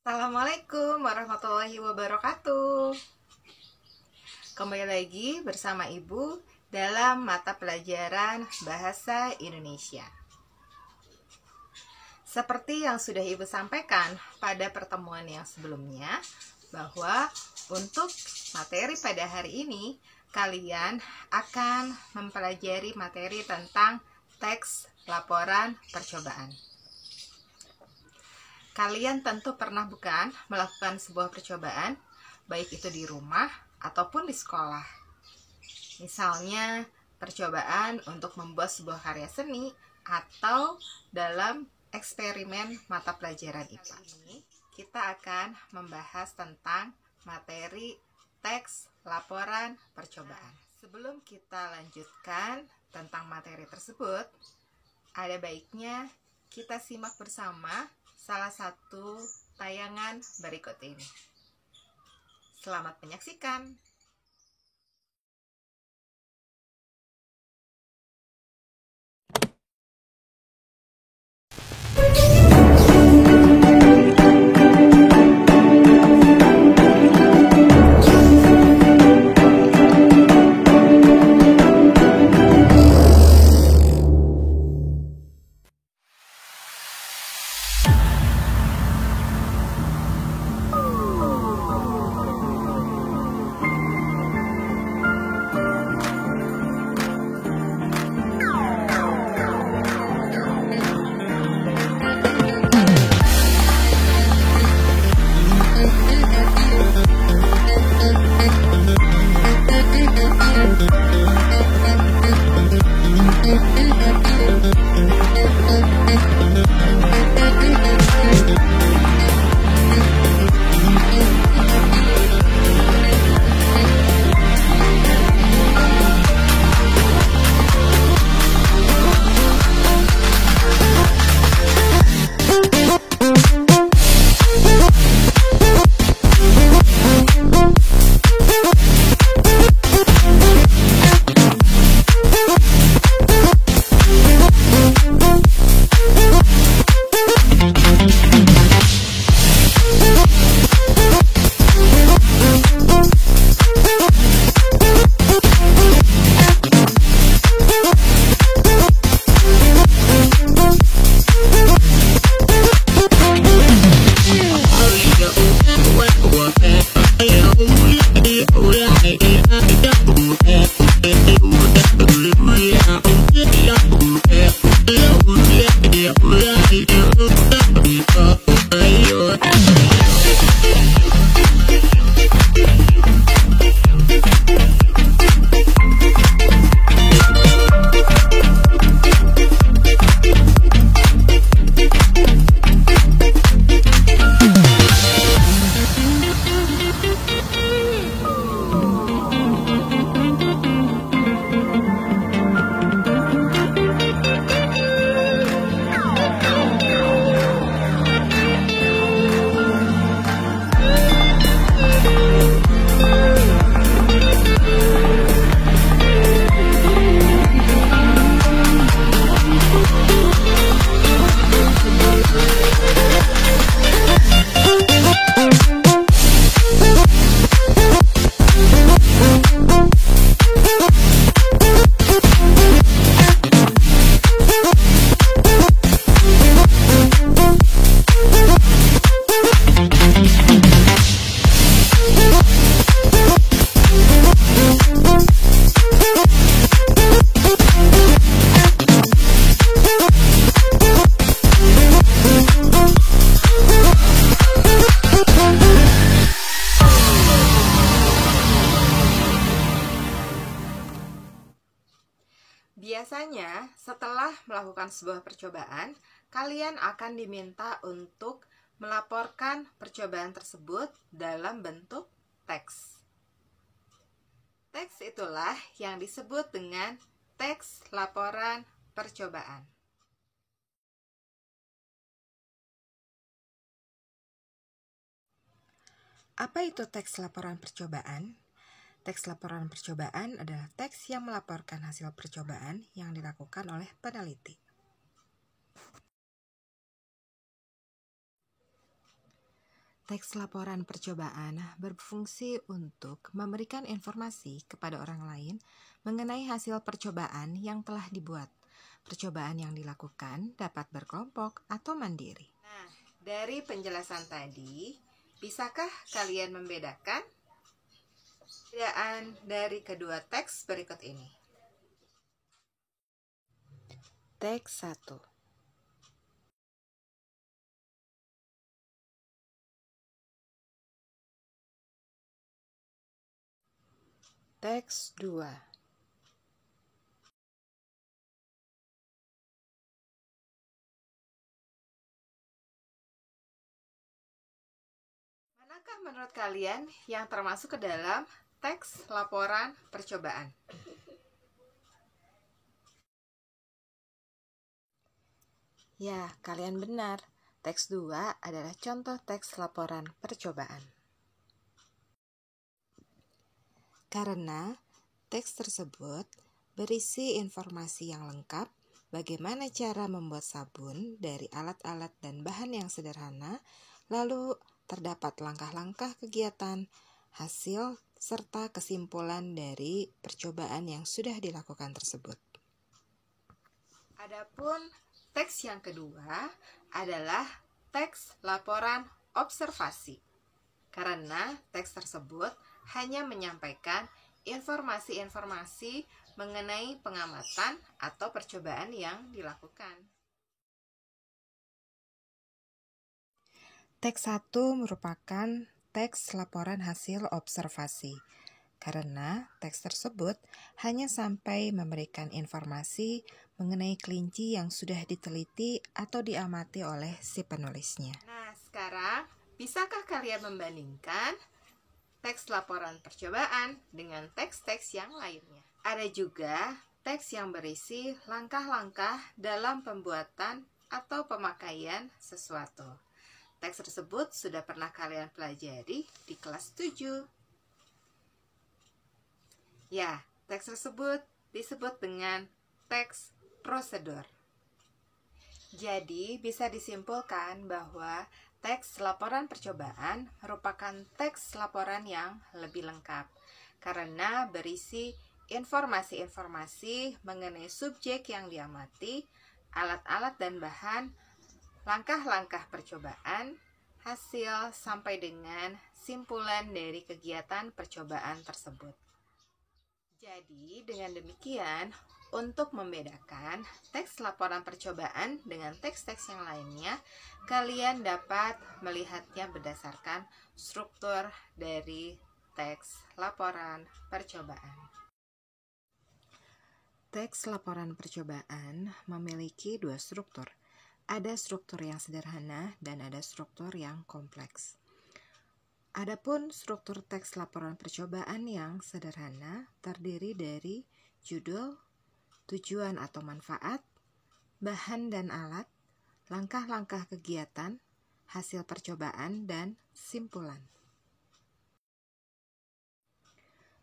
Assalamualaikum warahmatullahi wabarakatuh. Kembali lagi bersama Ibu dalam mata pelajaran Bahasa Indonesia. Seperti yang sudah Ibu sampaikan pada pertemuan yang sebelumnya, bahwa untuk materi pada hari ini kalian akan mempelajari materi tentang teks laporan percobaan. Kalian tentu pernah bukan melakukan sebuah percobaan, baik itu di rumah ataupun di sekolah. Misalnya, percobaan untuk membuat sebuah karya seni atau dalam eksperimen mata pelajaran IPA. Kita akan membahas tentang materi teks laporan percobaan. Sebelum kita lanjutkan tentang materi tersebut, ada baiknya kita simak bersama salah satu tayangan berikut ini. Selamat menyaksikan. Biasanya, setelah melakukan sebuah percobaan, kalian akan diminta untuk melaporkan percobaan tersebut dalam bentuk teks. Teks itulah yang disebut dengan teks laporan percobaan. Apa itu teks laporan percobaan? Teks laporan percobaan adalah teks yang melaporkan hasil percobaan yang dilakukan oleh peneliti. Teks laporan percobaan berfungsi untuk memberikan informasi kepada orang lain mengenai hasil percobaan yang telah dibuat. Percobaan yang dilakukan dapat berkelompok atau mandiri. Nah, dari penjelasan tadi, bisakah kalian membedakan perbedaan dari kedua teks berikut ini? Teks 1. Teks 2. Manakah menurut kalian yang termasuk ke dalam teks laporan percobaan? Ya, kalian benar. Teks 2 adalah contoh teks laporan percobaan. Karena teks tersebut berisi informasi yang lengkap bagaimana cara membuat sabun dari alat-alat dan bahan yang sederhana, lalu terdapat langkah-langkah kegiatan, hasil, serta kesimpulan dari percobaan yang sudah dilakukan tersebut. Adapun teks yang kedua adalah teks laporan observasi. Karena teks tersebut hanya menyampaikan informasi-informasi mengenai pengamatan atau percobaan yang dilakukan. Teks 1 merupakan teks laporan hasil observasi. Karena teks tersebut hanya sampai memberikan informasi mengenai kelinci yang sudah diteliti atau diamati oleh si penulisnya. Nah, sekarang bisakah kalian membandingkan teks laporan percobaan dengan teks-teks yang lainnya? Ada juga teks yang berisi langkah-langkah dalam pembuatan atau pemakaian sesuatu. Teks tersebut sudah pernah kalian pelajari di kelas 7. Ya, teks tersebut disebut dengan teks prosedur. Jadi, bisa disimpulkan bahwa teks laporan percobaan merupakan teks laporan yang lebih lengkap karena berisi informasi-informasi mengenai subjek yang diamati, alat-alat dan bahan, langkah-langkah percobaan, hasil sampai dengan simpulan dari kegiatan percobaan tersebut. Jadi, dengan demikian, untuk membedakan teks laporan percobaan dengan teks-teks yang lainnya, kalian dapat melihatnya berdasarkan struktur dari teks laporan percobaan. Teks laporan percobaan memiliki dua struktur. Ada struktur yang sederhana dan ada struktur yang kompleks. Adapun struktur teks laporan percobaan yang sederhana terdiri dari judul, tujuan atau manfaat, bahan dan alat, langkah-langkah kegiatan, hasil percobaan, dan simpulan.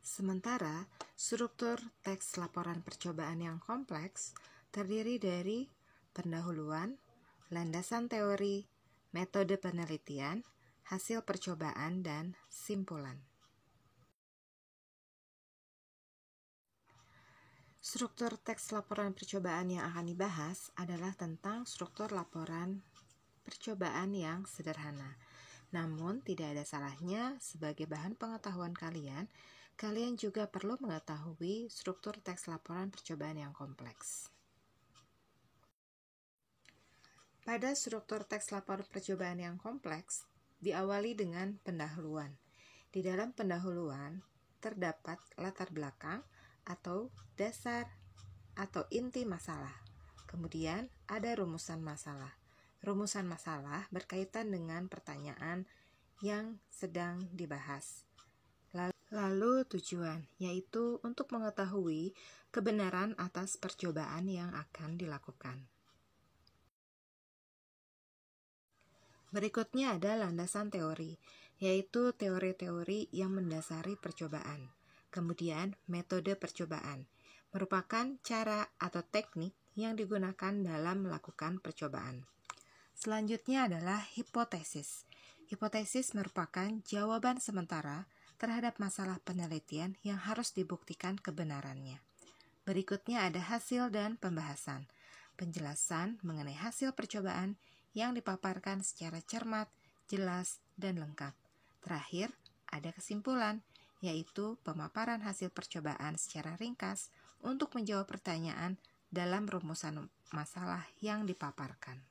Sementara struktur teks laporan percobaan yang kompleks terdiri dari pendahuluan, landasan teori, metode penelitian, hasil percobaan, dan simpulan. Struktur teks laporan percobaan yang akan dibahas adalah tentang struktur laporan percobaan yang sederhana. Namun, tidak ada salahnya sebagai bahan pengetahuan kalian juga perlu mengetahui struktur teks laporan percobaan yang kompleks. Pada struktur teks laporan percobaan yang kompleks, diawali dengan pendahuluan. Di dalam pendahuluan, terdapat latar belakang atau dasar atau inti masalah. Kemudian ada rumusan masalah. Rumusan masalah berkaitan dengan pertanyaan yang sedang dibahas. Lalu tujuan, yaitu untuk mengetahui kebenaran atas percobaan yang akan dilakukan. Berikutnya ada landasan teori, yaitu teori-teori yang mendasari percobaan. Kemudian, metode percobaan merupakan cara atau teknik yang digunakan dalam melakukan percobaan. Selanjutnya adalah hipotesis. Hipotesis merupakan jawaban sementara terhadap masalah penelitian yang harus dibuktikan kebenarannya. Berikutnya ada hasil dan pembahasan. Penjelasan mengenai hasil percobaan yang dipaparkan secara cermat, jelas, dan lengkap. Terakhir, ada kesimpulan, yaitu pemaparan hasil percobaan secara ringkas untuk menjawab pertanyaan dalam rumusan masalah yang dipaparkan.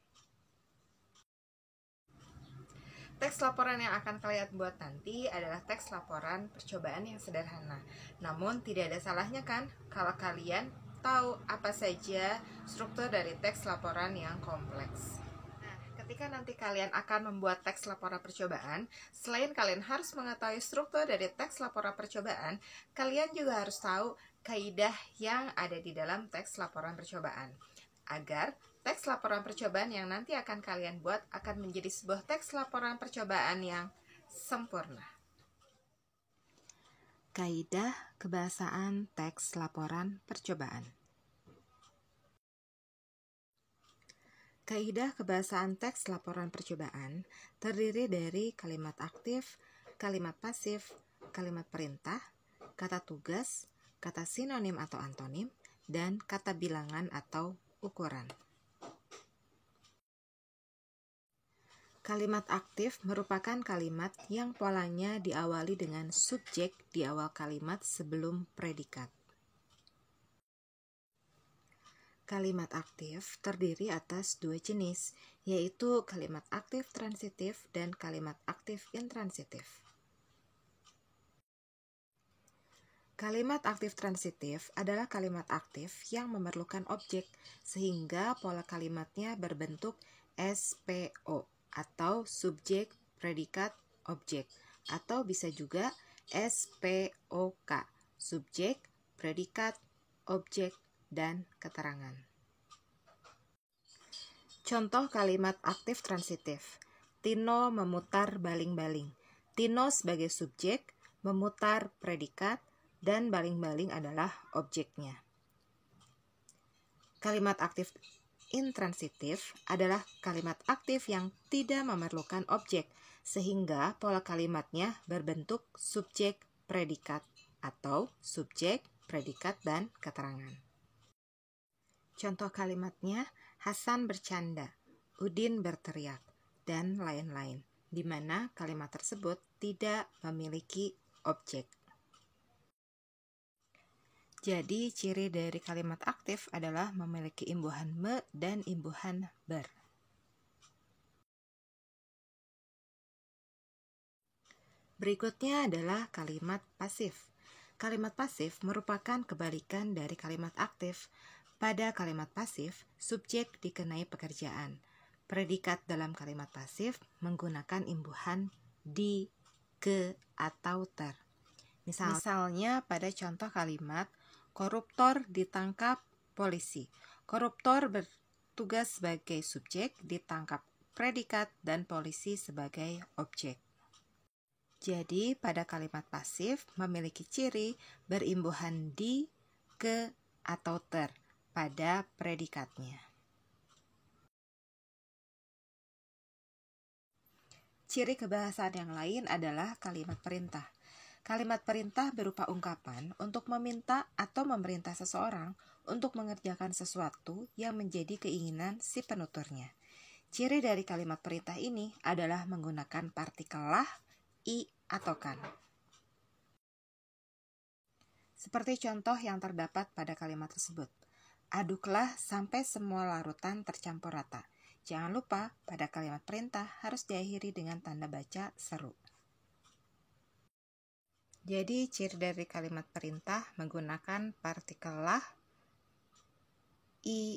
Teks laporan yang akan kalian buat nanti adalah teks laporan percobaan yang sederhana. Namun tidak ada salahnya kan kalau kalian tahu apa saja struktur dari teks laporan yang kompleks. Nah, ketika nanti kalian akan membuat teks laporan percobaan, selain kalian harus mengetahui struktur dari teks laporan percobaan, kalian juga harus tahu kaidah yang ada di dalam teks laporan percobaan. Agar teks laporan percobaan yang nanti akan kalian buat akan menjadi sebuah teks laporan percobaan yang sempurna. Kaidah kebahasaan teks laporan percobaan. Kaidah kebahasaan teks laporan percobaan terdiri dari kalimat aktif, kalimat pasif, kalimat perintah, kata tugas, kata sinonim atau antonim, dan kata bilangan atau ukuran. Kalimat aktif merupakan kalimat yang polanya diawali dengan subjek di awal kalimat sebelum predikat. Kalimat aktif terdiri atas dua jenis, yaitu kalimat aktif transitif dan kalimat aktif intransitif. Kalimat aktif transitif adalah kalimat aktif yang memerlukan objek, sehingga pola kalimatnya berbentuk SPO atau subjek, predikat, objek, atau bisa juga SPOK, subjek, predikat, objek, dan keterangan. Contoh kalimat aktif transitif. Tino memutar baling-baling. Tino sebagai subjek, memutar predikat, dan baling-baling adalah objeknya. Kalimat aktif intransitif adalah kalimat aktif yang tidak memerlukan objek, sehingga pola kalimatnya berbentuk subjek, predikat, atau subjek, predikat, dan keterangan. Contoh kalimatnya, Hasan bercanda, Udin berteriak, dan lain-lain, di mana kalimat tersebut tidak memiliki objek. Jadi, ciri dari kalimat aktif adalah memiliki imbuhan me dan imbuhan ber. Berikutnya adalah kalimat pasif. Kalimat pasif merupakan kebalikan dari kalimat aktif. Pada kalimat pasif, subjek dikenai pekerjaan. Predikat dalam kalimat pasif menggunakan imbuhan di, ke, atau ter. Misalnya pada contoh kalimat, koruptor ditangkap polisi. Koruptor bertugas sebagai subjek, ditangkap predikat, dan polisi sebagai objek. Jadi, pada kalimat pasif memiliki ciri berimbuhan di, ke, atau ter pada predikatnya. Ciri kebahasaan yang lain adalah kalimat perintah. Kalimat perintah berupa ungkapan untuk meminta atau memerintah seseorang untuk mengerjakan sesuatu yang menjadi keinginan si penuturnya. Ciri dari kalimat perintah ini adalah menggunakan partikel lah, i, atau kan. Seperti contoh yang terdapat pada kalimat tersebut. Aduklah sampai semua larutan tercampur rata. Jangan lupa, pada kalimat perintah harus diakhiri dengan tanda baca seru. Jadi, ciri dari kalimat perintah menggunakan partikel lah, i,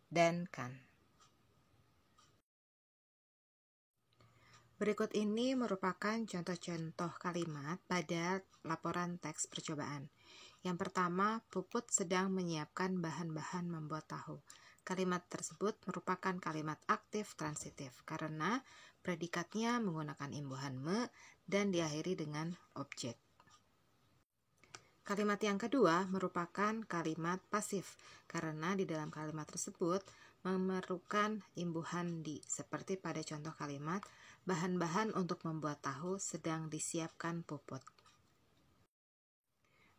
dan kan. Berikut ini merupakan contoh-contoh kalimat pada laporan teks percobaan. Yang pertama, Puput sedang menyiapkan bahan-bahan membuat tahu. Kalimat tersebut merupakan kalimat aktif transitif karena predikatnya menggunakan imbuhan me dan diakhiri dengan objek. Kalimat yang kedua merupakan kalimat pasif karena di dalam kalimat tersebut memerlukan imbuhan di, seperti pada contoh kalimat Bahan-bahan untuk membuat tahu sedang disiapkan Puput.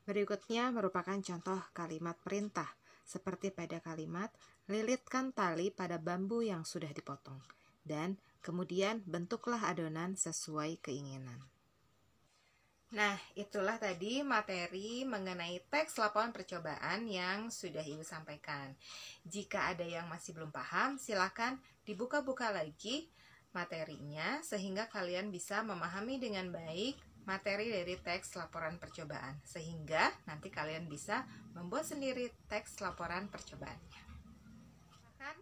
Berikutnya merupakan contoh kalimat perintah, seperti pada kalimat lilitkan tali pada bambu yang sudah dipotong, dan kemudian bentuklah adonan sesuai keinginan. Nah, itulah tadi materi mengenai teks laporan percobaan yang sudah Ibu sampaikan. Jika ada yang masih belum paham, silakan dibuka-buka lagi materinya sehingga kalian bisa memahami dengan baik materi dari teks laporan percobaan, sehingga nanti kalian bisa membuat sendiri teks laporan percobaannya.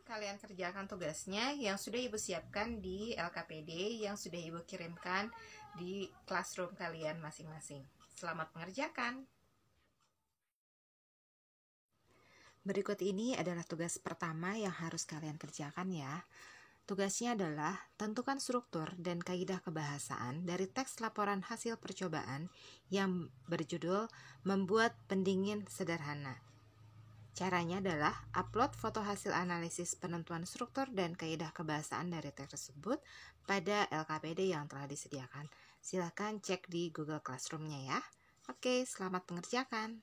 Kalian kerjakan tugasnya yang sudah Ibu siapkan di LKPD yang sudah Ibu kirimkan di classroom kalian masing-masing. Selamat mengerjakan. Berikut ini adalah tugas pertama yang harus kalian kerjakan ya. Tugasnya adalah tentukan struktur dan kaidah kebahasaan dari teks laporan hasil percobaan yang berjudul Membuat Pendingin Sederhana. Caranya adalah upload foto hasil analisis penentuan struktur dan kaidah kebahasaan dari teks tersebut pada LKPD yang telah disediakan. Silakan cek di Google Classroom-nya ya. Oke, selamat mengerjakan.